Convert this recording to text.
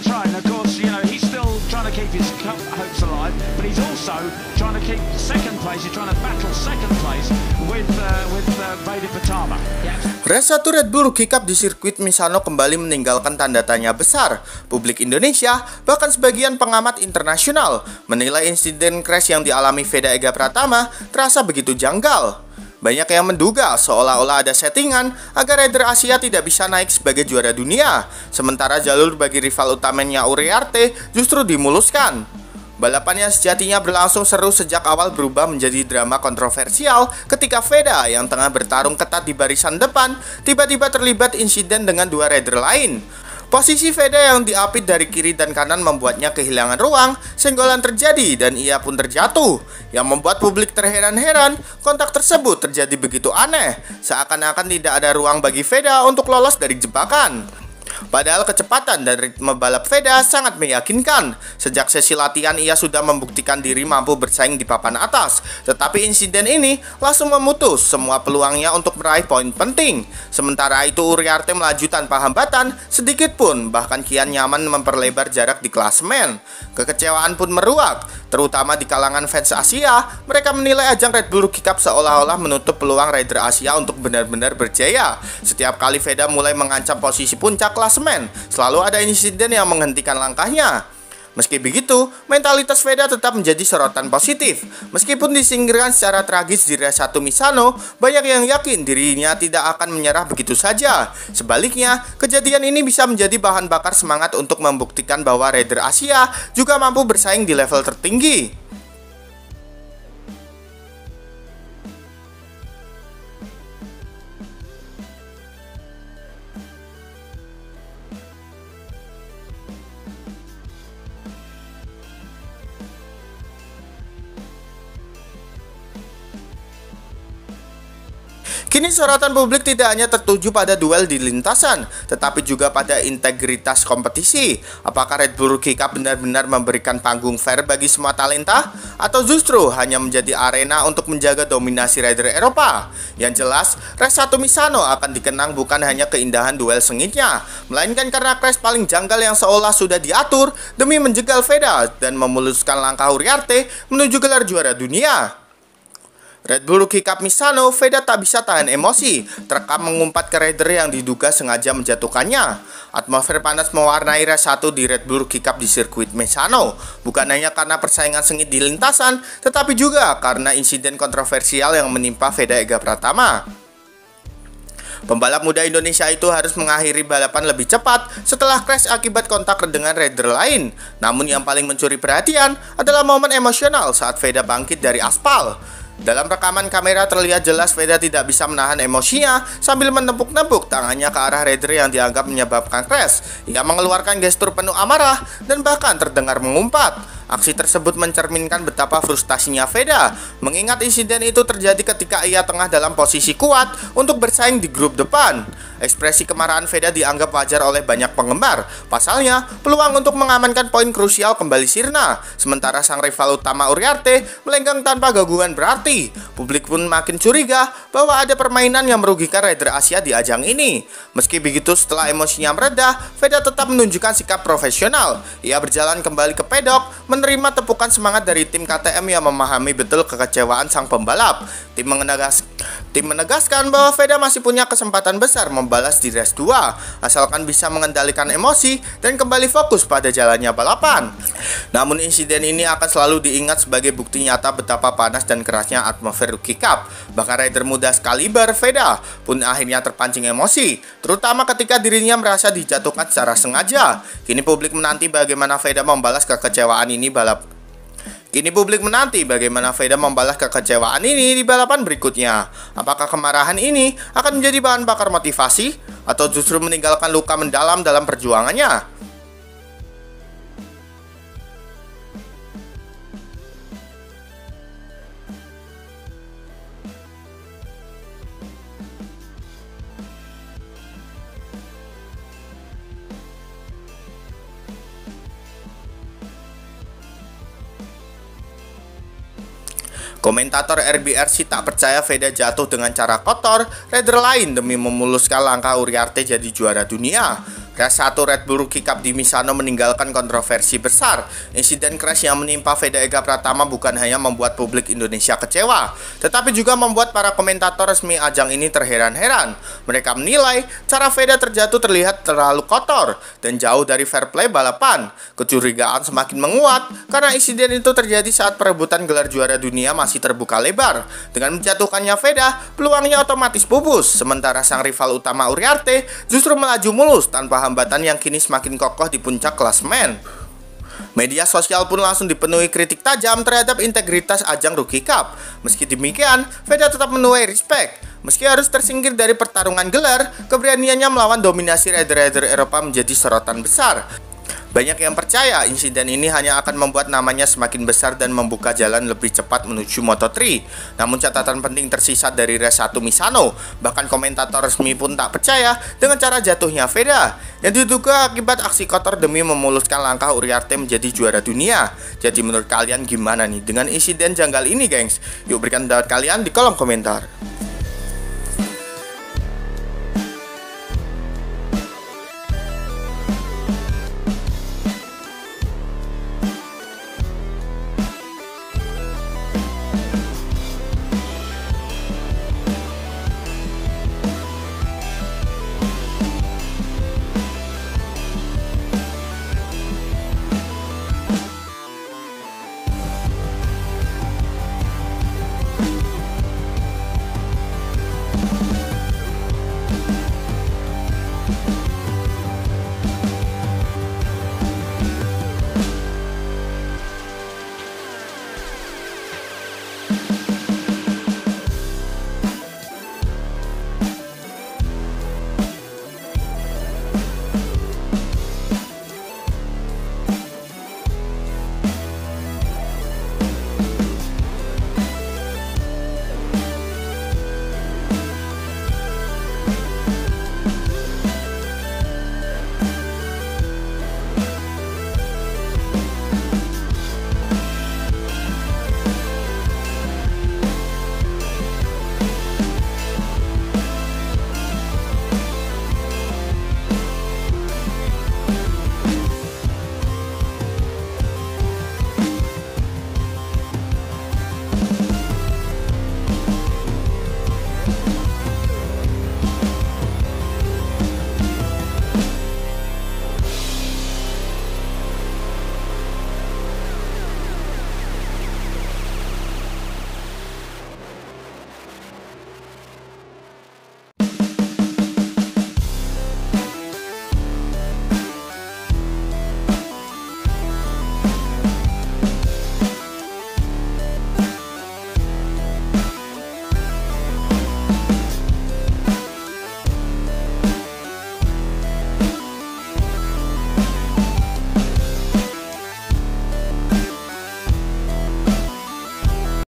That's right, and of course, he's still trying to keep his hopes alive, but he's also trying to keep second place. He's trying to battle second place with Vade Pitama. Race 1 Red Bull Rookie Cup di sirkuit Misano kembali meninggalkan tanda tanya besar. Publik Indonesia, bahkan sebagian pengamat internasional, menilai insiden crash yang dialami Veda Ega Pratama terasa begitu janggal. Banyak yang menduga seolah-olah ada settingan agar rider Asia tidak bisa naik sebagai juara dunia, sementara jalur bagi rival utamanya Uriarte justru dimuluskan. Balapan yang sejatinya berlangsung seru sejak awal berubah menjadi drama kontroversial ketika Veda yang tengah bertarung ketat di barisan depan tiba-tiba terlibat insiden dengan dua rider lain. Posisi Veda yang diapit dari kiri dan kanan membuatnya kehilangan ruang, senggolan terjadi dan ia pun terjatuh. Yang membuat publik terheran-heran, kontak tersebut terjadi begitu aneh, seakan-akan tidak ada ruang bagi Veda untuk lolos dari jebakan. Padahal kecepatan dan ritme balap Veda sangat meyakinkan. Sejak sesi latihan ia sudah membuktikan diri mampu bersaing di papan atas. Tetapi insiden ini langsung memutus semua peluangnya untuk meraih poin penting. Sementara itu Uriarte melaju tanpa hambatan sedikit pun, bahkan kian nyaman memperlebar jarak di klasemen. Kekecewaan pun meruak, terutama di kalangan fans Asia. Mereka menilai ajang Red Bull Rookie Cup seolah-olah menutup peluang rider Asia untuk benar-benar berjaya. Setiap kali Veda mulai mengancam posisi puncak klasemen, selalu ada insiden yang menghentikan langkahnya. Meski begitu, mentalitas Veda tetap menjadi sorotan positif. Meskipun disingkirkan secara tragis di Race 1 Misano, banyak yang yakin dirinya tidak akan menyerah begitu saja. Sebaliknya, kejadian ini bisa menjadi bahan bakar semangat untuk membuktikan bahwa rider Asia juga mampu bersaing di level tertinggi. Kini sorotan publik tidak hanya tertuju pada duel di lintasan, tetapi juga pada integritas kompetisi. Apakah Red Bull Rookie Cup benar-benar memberikan panggung fair bagi semua talenta? Atau justru hanya menjadi arena untuk menjaga dominasi rider Eropa? Yang jelas, Race 1 Misano akan dikenang bukan hanya keindahan duel sengitnya, melainkan karena crash paling janggal yang seolah sudah diatur demi menjegal Veda dan memuluskan langkah Uriarte menuju gelar juara dunia. Red Bull Rookie Cup Misano, Veda tak bisa tahan emosi, terekam mengumpat ke rider yang diduga sengaja menjatuhkannya. Atmosfer panas mewarnai Race 1 di Red Bull Rookie Cup di sirkuit Misano, bukan hanya karena persaingan sengit di lintasan, tetapi juga karena insiden kontroversial yang menimpa Veda Ega Pratama. Pembalap muda Indonesia itu harus mengakhiri balapan lebih cepat setelah crash akibat kontak dengan rider lain. Namun yang paling mencuri perhatian adalah momen emosional saat Veda bangkit dari aspal. Dalam rekaman kamera terlihat jelas Veda tidak bisa menahan emosinya sambil menepuk-nepuk tangannya ke arah rider yang dianggap menyebabkan crash. Ia mengeluarkan gestur penuh amarah dan bahkan terdengar mengumpat. Aksi tersebut mencerminkan betapa frustasinya Veda, mengingat insiden itu terjadi ketika ia tengah dalam posisi kuat untuk bersaing di grup depan. Ekspresi kemarahan Veda dianggap wajar oleh banyak penggemar. Pasalnya, peluang untuk mengamankan poin krusial kembali sirna, sementara sang rival utama Uriarte melenggang tanpa gangguan berarti. Publik pun makin curiga bahwa ada permainan yang merugikan rider Asia di ajang ini. Meski begitu, setelah emosinya mereda, Veda tetap menunjukkan sikap profesional. Ia berjalan kembali ke pedok, menerima tepukan semangat dari tim KTM yang memahami betul kekecewaan sang pembalap. Tim menegaskan bahwa Veda masih punya kesempatan besar membalas di Race 2, asalkan bisa mengendalikan emosi dan kembali fokus pada jalannya balapan. Namun insiden ini akan selalu diingat sebagai bukti nyata betapa panas dan kerasnya atmosfer Rookie Cup. Bahkan rider muda sekaliber Veda pun akhirnya terpancing emosi, terutama ketika dirinya merasa dijatuhkan secara sengaja. Kini publik menanti bagaimana Veda membalas kekecewaan ini di balapan berikutnya. Apakah kemarahan ini akan menjadi bahan bakar motivasi atau justru meninggalkan luka mendalam dalam perjuangannya? Komentator RBRC tak percaya Veda jatuh dengan cara kotor rider lain demi memuluskan langkah Uriarte jadi juara dunia. Race 1 Red Bull Rookie Cup di Misano meninggalkan kontroversi besar. Insiden crash yang menimpa Veda Ega Pratama bukan hanya membuat publik Indonesia kecewa, tetapi juga membuat para komentator resmi ajang ini terheran-heran. Mereka menilai cara Veda terjatuh terlihat terlalu kotor dan jauh dari fair play balapan. Kecurigaan semakin menguat karena insiden itu terjadi saat perebutan gelar juara dunia masih terbuka lebar. Dengan menjatuhkannya Veda, peluangnya otomatis pupus, sementara sang rival utama Uriarte justru melaju mulus tanpa hambatan yang kini semakin kokoh di puncak klasemen. Media sosial pun langsung dipenuhi kritik tajam terhadap integritas ajang Rookie Cup. Meski demikian, Veda tetap menuai respect. Meski harus tersingkir dari pertarungan gelar, keberaniannya melawan dominasi rider-rider Eropa menjadi sorotan besar. Banyak yang percaya insiden ini hanya akan membuat namanya semakin besar dan membuka jalan lebih cepat menuju Moto3. Namun catatan penting tersisa dari Race 1 Misano. Bahkan komentator resmi pun tak percaya dengan cara jatuhnya Veda, yang diduga akibat aksi kotor demi memuluskan langkah Uriarte menjadi juara dunia. Jadi menurut kalian gimana nih dengan insiden janggal ini, gengs? Yuk berikan pendapat kalian di kolom komentar.